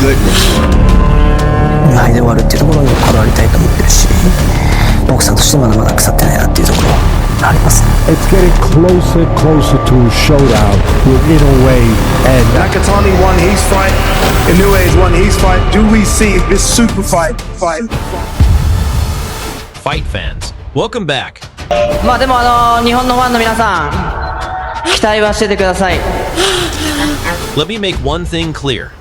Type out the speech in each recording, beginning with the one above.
goodness. 無敗で終わるっていうところにこだわりたいと思ってるし、ボクサーとしてまだまだ腐ってないなっていうところあります。It's getting closer and closer to a showdown with Inoue and Nakatani won his fight. Inoue has won his fight. Do we see this super fight? Fight fans, welcome back. まあでも日本のファンの皆さん期待はしててください。 Let me make one thing clear.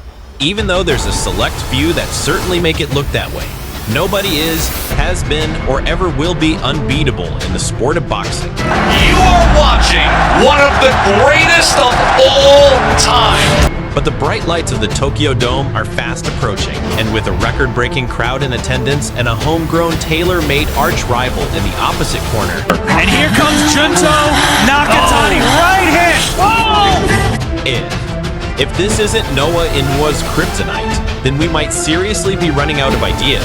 Even though there's a select few that certainly make it look that way, nobody is, has been, or ever will be unbeatable in the sport of boxing. You are watching one of the greatest of all time. But the bright lights of the Tokyo Dome are fast approaching, and with a record-breaking crowd in attendance and a homegrown tailor-made arch rival in the opposite corner. And here comes Junto Nakatani, right hand. Oh! If this isn't Naoya Inoue's kryptonite, then we might seriously be running out of ideas.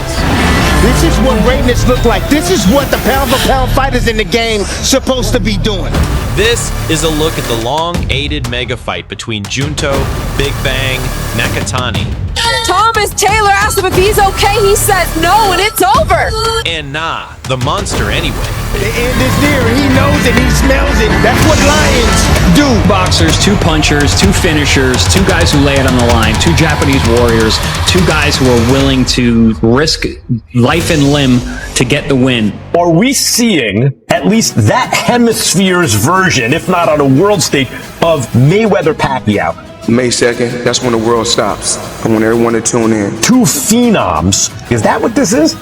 This is what greatness look like. This is what the pound-for-pound fighters in the game supposed to be doing. This is a look at the long-awaited mega fight between Junto, Big Bang, Nakatani. Thomas Taylor asked him if he's okay. He says no, and it's over. And nah, the monster anyway. The end is near. He knows it. He smells it. That's what lions do. Boxers, 2 punchers, 2 finishers, 2 guys who lay it on the line, 2 Japanese warriors, 2 guys who are willing to risk life and limb to get the win. Are we seeing at least that hemisphere's version, if not on a world stage, of Mayweather-Pacquiao? May 2nd, that's when the world stops. I want everyone to tune in. 2 phenoms. Is that what this is?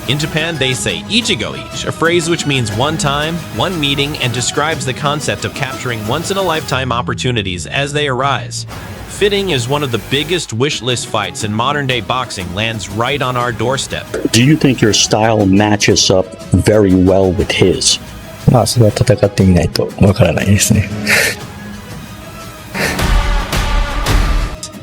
In Japan, they say ichigo-ichi, a phrase which means one time, one meeting, and describes the concept of capturing once-in-a-lifetime opportunities as they arise. Fitting as one of the biggest wish list fights in modern-day boxing lands right on our doorstep. Do you think your style matches up very well with his? まあそれは戦ってみないとわからないですね。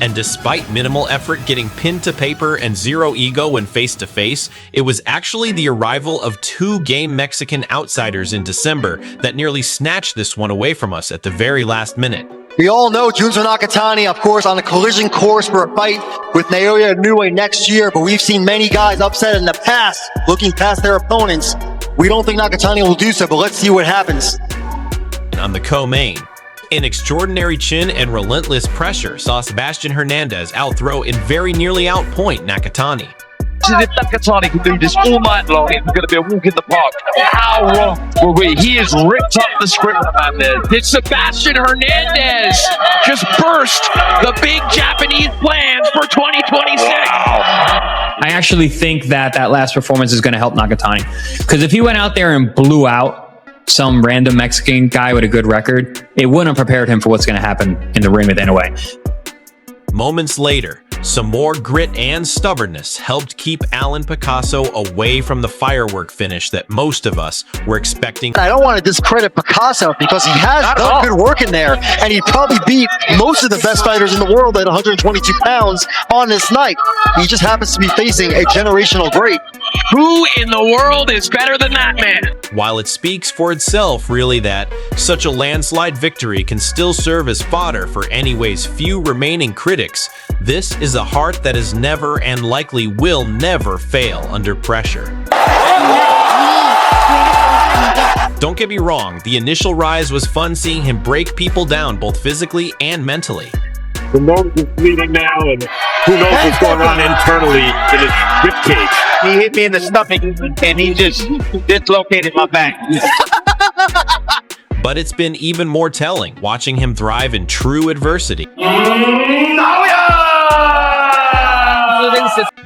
And despite minimal effort getting pinned to paper and zero ego when face-to-face, it was actually the arrival of 2 game Mexican outsiders in December that nearly snatched this one away from us at the very last minute. We all know Junto Nakatani, of course, on a collision course for a fight with Naoya Inoue next year, but we've seen many guys upset in the past, looking past their opponents. We don't think Nakatani will do so, but let's see what happens. On the co-main, an extraordinary chin and relentless pressure saw Sebastian Hernandez outthrow and very nearly outpoint Nakatani. If Nakatani can do this all night long, it's going to be a walk in the park. How wrong were we? He has ripped up the script, man. Did Sebastian Hernandez just burst the big Japanese plans for 2026? I actually think that last performance is going to help Nakatani. Because if he went out there and blew out some random Mexican guy with a good record, it wouldn't have prepared him for what's going to happen in the ring with Inoue. Moments later, some more grit and stubbornness helped keep Alan Picasso away from the firework finish that most of us were expecting. I don't want to discredit Picasso because he has done good work in there, and he probably beat most of the best fighters in the world at 122 pounds on this night. He just happens to be facing a generational great. Who in the world is better than that man? While it speaks for itself, really, that such a landslide victory can still serve as fodder for Inoue's few remaining critics, this is a heart that has never and likely will never fail under pressure. Don't get me wrong, the initial rise was fun seeing him break people down both physically and mentally. The nose is bleeding now, and who knows what's going on internally in his ribcage. He hit me in the stomach, and he just dislocated my back. But it's been even more telling watching him thrive in true adversity.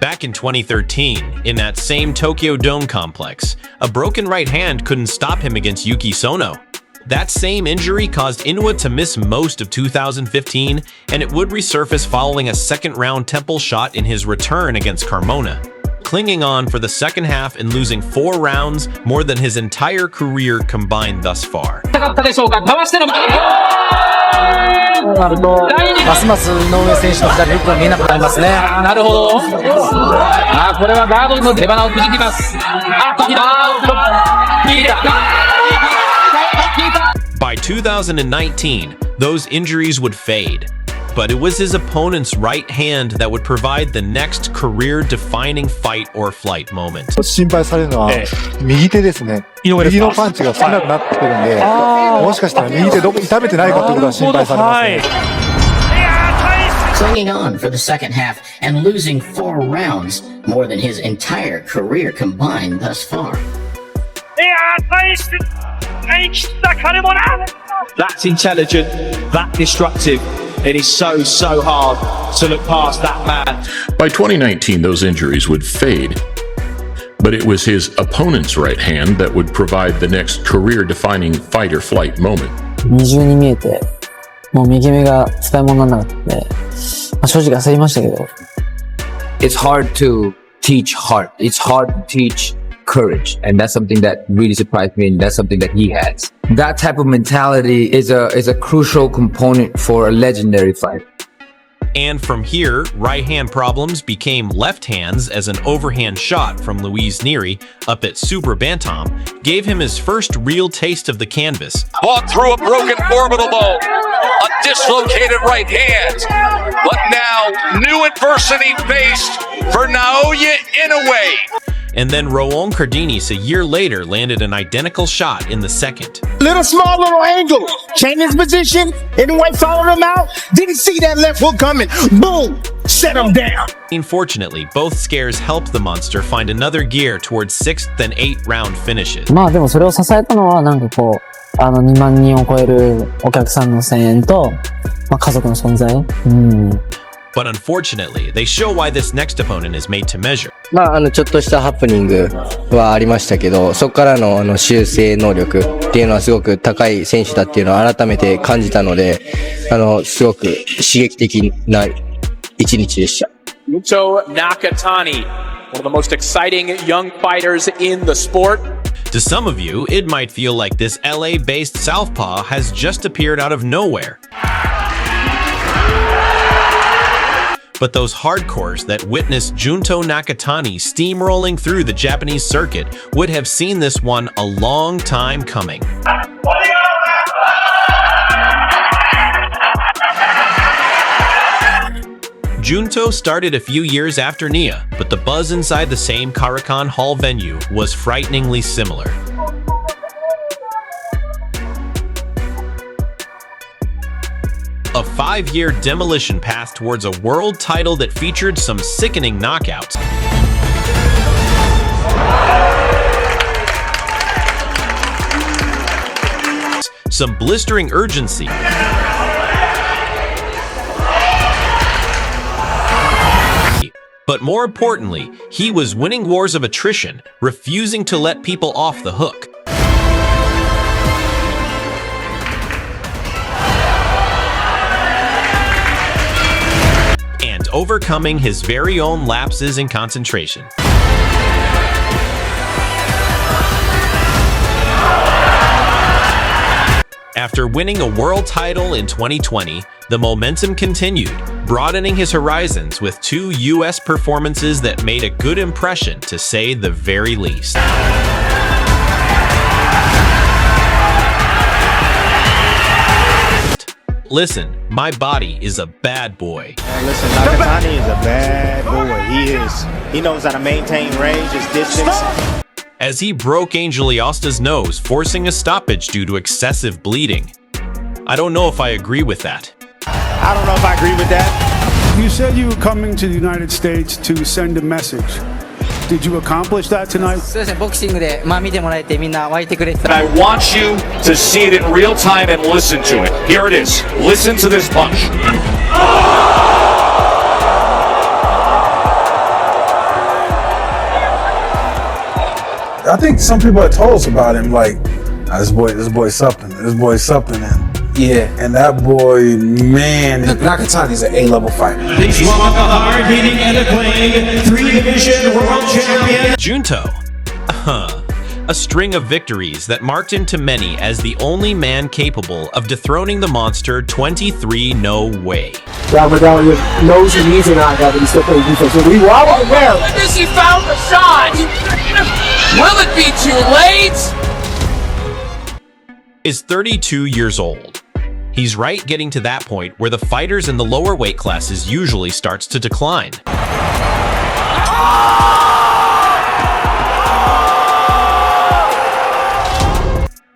Back in 2013, in that same Tokyo Dome complex, a broken right hand couldn't stop him against Yuki Sono. That same injury caused Inoue to miss most of 2015, and it would resurface following a second-round temple shot in his return against Carmona. Clinging on for the second half and losing 4 rounds, more than his entire career combined thus far. ますます井上選手の左フックが見えなくなりますね。なるほど。これはガードの出鼻をくじきます。By 2019, those injuries would fade. But it was his opponent's right hand that would provide the next career-defining fight or flight moment. 心配されるのは右手ですね。右のパンチが少なくなってきてるんで、もしかしたら右手どこ痛めてないかってことが心配されますね。Clinging on for the second half and losing 4 rounds, more than his entire career combined thus far. That's intelligent, that destructive. It is so hard to look past that man. By 2019, those injuries would fade. But it was his opponent's right hand that would provide the next career-defining fight or flight moment. 二重に見えて、もう右目が使い物にならなくて、正直焦りましたけど。It's hard to teach heart. It's hard to teach courage. And that's something that really surprised me, and that's something that he has. That type of mentality is a crucial component for a legendary fighter. And from here, right-hand problems became left hands as an overhand shot from Luis Nery up at Super Bantam gave him his first real taste of the canvas. Walked through a broken orbital bone, a dislocated right hand, but now new adversity faced for Naoya Inoue. And then Rowan Cardenas a year later landed an identical shot in the second. Little angle. Changed his position. Inoue followed him out. Didn't see that left hook coming. Boom. Set him down. Unfortunately, both scares helped the monster find another gear towards 6th and 8th round finishes. まあでもそれを支えたのはなんかこう、2万人を超えるお客さんの声援と、家族の存在。But unfortunately, they show why this next opponent is made to measure. ちょっとしたハプニングはありましたけど、そこからの修正能力っていうのはすごく高い選手だっていうのを改めて感じたので、すごく刺激的な一日でした。Junto Nakatani, one of the most exciting young fighters in the sport. To some of you, it might feel like this LA-based southpaw has just appeared out of nowhere. But those hardcores that witnessed Junto Nakatani steamrolling through the Japanese circuit would have seen this one a long time coming. Junto started a few years after Nia, but the buzz inside the same Karakan Hall venue was frighteningly similar. A 5-year demolition path towards a world title that featured some sickening knockouts. Some blistering urgency. But more importantly, he was winning wars of attrition, refusing to let people off the hook. And overcoming his very own lapses in concentration. After winning a world title in 2020, the momentum continued, broadening his horizons with 2 US performances that made a good impression, to say the very least. Listen, my body is a bad boy. Listen, Nakatani is a bad boy. He is. He knows how to maintain range, his distance. As he broke Angel Iosta's nose, forcing a stoppage due to excessive bleeding. I don't know if I agree with that. I don't know if I agree with that. You said you were coming to the United States to send a message. Did you accomplish that tonight? そうですね、ボクシングで見てもらえてみんな湧いてくれてた。I want you to see it in real time and listen to it. Here it is. Listen to this punch. I think some people had told us about him, like, this boy's something, and yeah, and that boy, man, Nakatani is an A-level fighter. Please welcome the hard-hitting and acclaimed 3-division world champion, Junto. A string of victories that marked him to many as the only man capable of dethroning the monster 23 no way. Ramadan knows he needs a knockout, but he's still playing defense. So we were aware. He found the shot. Will it be too late? Is 32 years old. He's right getting to that point where the fighters in the lower weight classes usually starts to decline.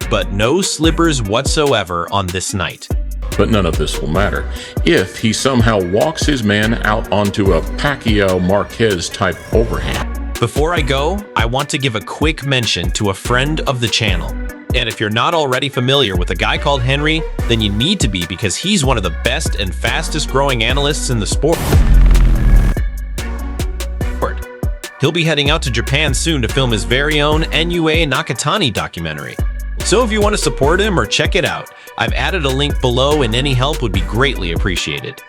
But no slippers whatsoever on this night. But none of this will matter if he somehow walks his man out onto a Pacquiao-Marquez type overhand. Before I go, I want to give a quick mention to a friend of the channel. And if you're not already familiar with a guy called Henry, then you need to be, because he's one of the best and fastest growing analysts in the sport. He'll be heading out to Japan soon to film his very own Naoya Nakatani documentary. So if you want to support him or check it out, I've added a link below, and any help would be greatly appreciated.